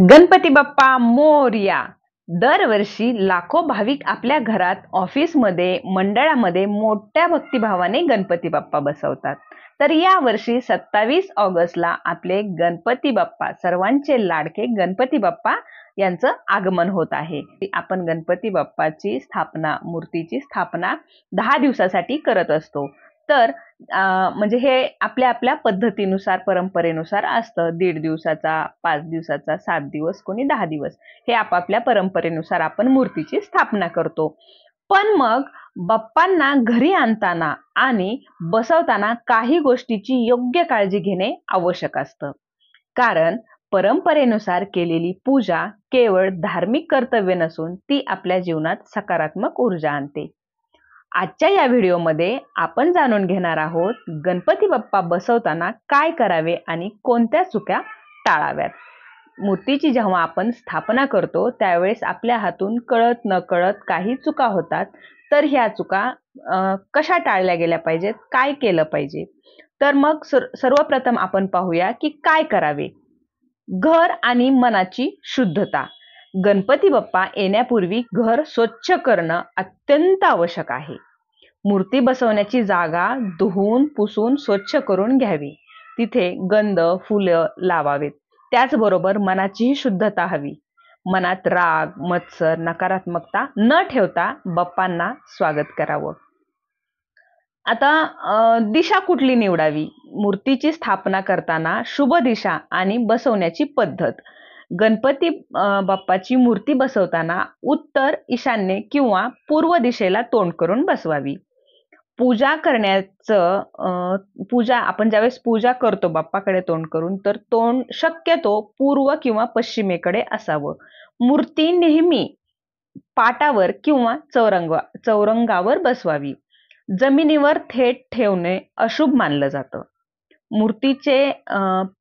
गणपती बाप्पा मोरया. दरवर्षी लाखो भाविक आपल्या घरात, ऑफिसमध्ये, मंडळामध्ये मोठ्या भक्तिभावाने गणपती बाप्पा बसवतात. तर या वर्षी 27 ऑगस्टला आपले गणपती बाप्पा, सर्वांचे लाडके गणपती बाप्पा यांचं आगमन होत आहे. आपण गणपती बाप्पाची स्थापना, मूर्तीची स्थापना 10 दिवसासाठी करत असतो. तर म्हणजे हे आपल्या आपल्या पद्धतीनुसार, परंपरेनुसार असतं. 1.5 दिवसाचा, 5 दिवसाचा, 7 दिवस, कोणी 10 दिवस, हे आपापल्या परंपरेनुसार आपण मूर्तीची स्थापना करतो. पण मग बाप्पांना घरी आणताना आणि बसवताना काही गोष्टीची योग्य काळजी घेणे आवश्यक असतं. कारण परंपरेनुसार केलेली पूजा केवळ धार्मिक कर्तव्य नसून ती आपल्या जीवनात सकारात्मक ऊर्जा आणते. आजच्या या व्हिडिओमध्ये आपण जाणून घेणार आहोत गणपती बाप्पा बसवताना काय करावे आणि कोणत्या चुका टाळाव्यात. मूर्तीची जेव्हा आपण स्थापना करतो त्यावेळेस आपल्या हातून कळत नकळत काही चुका होतात. तर ह्या चुका कशा टाळल्या गेल्या पाहिजेत, काय केलं पाहिजे? तर मग सर्वप्रथम आपण पाहूया की काय करावे. घर आणि मनाची शुद्धता. गणपती बाप्पा येण्यापूर्वी घर स्वच्छ करणं अत्यंत आवश्यक आहे. मूर्ती बसवण्याची जागा धुवून पुसून स्वच्छ करून घ्यावी. तिथे गंध, फुलं लावावेत. त्याचबरोबर मनाचीही शुद्धता हवी. मनात राग, मत्सर, नकारात्मकता न ठेवता बाप्पांना स्वागत करावं. आता दिशा कुठली निवडावी? मूर्तीची स्थापना करताना शुभ दिशा आणि बसवण्याची पद्धत. गणपती बाप्पाची मूर्ती बसवताना उत्तर, ईशान्य किंवा पूर्व दिशेला तोंड करून बसवावी. पूजा करण्याचं पूजा आपण ज्यावेळेस पूजा करतो बाप्पाकडे तोंड करून, तर तोंड शक्यतो पूर्व किंवा पश्चिमेकडे असावं. मूर्ती नेहमी पाटावर किंवा चौरंगावर बसवावी. जमिनीवर थेट ठेवणे अशुभ मानलं जातं. मूर्तीचे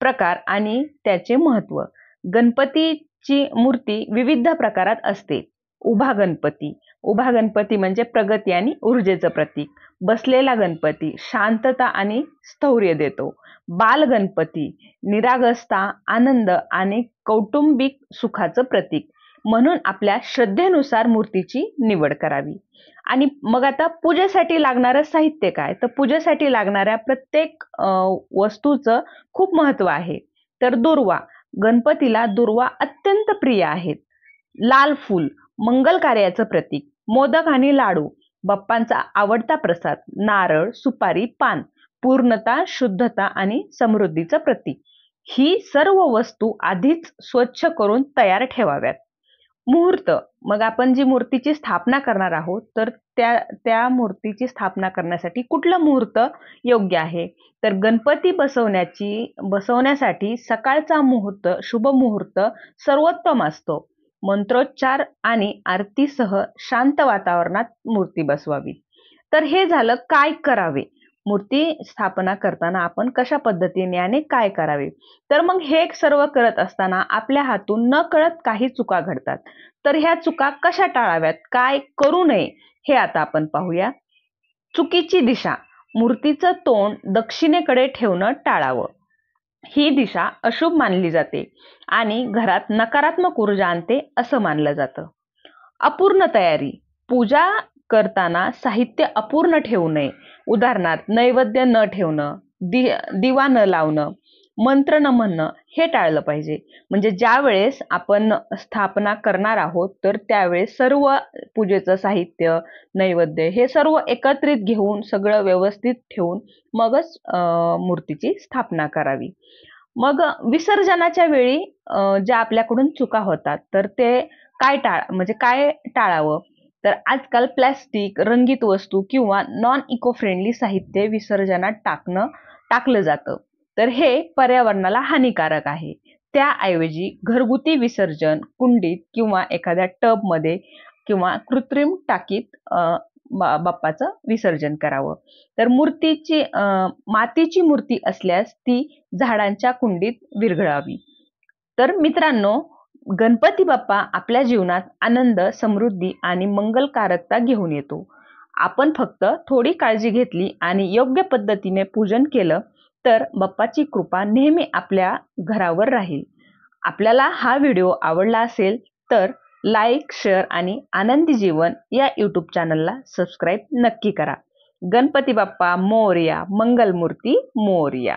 प्रकार आणि त्याचे महत्व. गणपतीची मूर्ती विविध प्रकारात असते. उभा गणपती म्हणजे प्रगती आणि ऊर्जेचं प्रतीक. बसलेला गणपती शांतता आणि स्थैर्य देतो. बाल गणपती निरागसता, आनंद आणि कौटुंबिक सुखाचं प्रतीक. म्हणून आपल्या श्रद्धेनुसार मूर्तीची निवड करावी. आणि मग आता पूजेसाठी लागणारं साहित्य काय? तर पूजेसाठी लागणाऱ्या प्रत्येक वस्तूचं खूप महत्व आहे. तर दुर्वा. गणपतीला दुर्वा अत्यंत प्रिय आहेत. लाल फूल मंगल कार्याचं प्रतीक. मोदक आणि लाडू बाप्पांचा आवडता प्रसाद. नारळ, सुपारी, पान पूर्णता, शुद्धता आणि समृद्धीचं प्रतीक. ही सर्व वस्तू आधीच स्वच्छ करून तयार ठेवाव्यात. मुहूर्त. मग आपण जी मूर्तीची स्थापना करणार आहोत तर त्या मूर्तीची स्थापना करण्यासाठी कुठलं मुहूर्त योग्य आहे? तर गणपती बसवण्यासाठी सकाळचा मुहूर्त, शुभ मुहूर्त सर्वोत्तम असतो. मंत्रोच्चार आणि आरतीसह शांत वातावरणात मूर्ती बसवावी. तर हे झालं काय करावे. मूर्ती स्थापना करताना आपण कशा पद्धतीने आणि काय करावे. तर मग हे सर्व करत असताना आपल्या हातून न कळत काही चुका घडतात. तर ह्या चुका कशा टाळाव्यात, काय करू नये, हे आता आपण पाहूया. चुकीची दिशा. मूर्तीचं तोंड दक्षिणेकडे ठेवणं टाळावं. ही दिशा अशुभ मानली जाते आणि घरात नकारात्मक ऊर्जा आणते असं मानलं जातं. अपूर्ण तयारी. पूजा करताना साहित्य अपूर्ण ठेवू नये. उदाहरणार्थ नैवेद्य न ठेवणं, दिवा न लावणं, मंत्र न म्हणणं हे टाळलं पाहिजे. म्हणजे ज्या वेळेस आपण स्थापना करणार आहोत तर त्यावेळेस सर्व पूजेचं साहित्य, नैवेद्य हे सर्व एकत्रित घेऊन सगळं व्यवस्थित ठेवून मगच मूर्तीची स्थापना करावी. मग विसर्जनाच्या वेळी ज्या आपल्याकडून चुका होतात तर ते काय टाळावं. तर आजकाल प्लॅस्टिक, रंगीत वस्तू किंवा नॉन इको फ्रेंडली साहित्य विसर्जनात टाकलं जातं. तर हे पर्यावरणाला हानिकारक आहे. त्याऐवजी घरगुती विसर्जन कुंडीत किंवा एखाद्या टबमध्ये किंवा कृत्रिम टाकीत बाप्पाचं विसर्जन करावं. तर मातीची मूर्ती असल्यास ती झाडांच्या कुंडीत विरघळावी. तर मित्रांनो, गणपती बाप्पा आपल्या जीवनात आनंद, समृद्धी आणि मंगलकारकता घेऊन येतो. आपण फक्त थोडी काळजी घेतली आणि योग्य पद्धतीने पूजन केलं तर बाप्पाची कृपा नेहमी आपल्या घरावर राहील. आपल्याला हा व्हिडिओ आवडला असेल तर लाईक, शेअर आणि आनंदी जीवन या यूट्यूब चॅनलला सबस्क्राईब नक्की करा. गणपती बाप्पा मोरया, मंगलमूर्ती मोरया.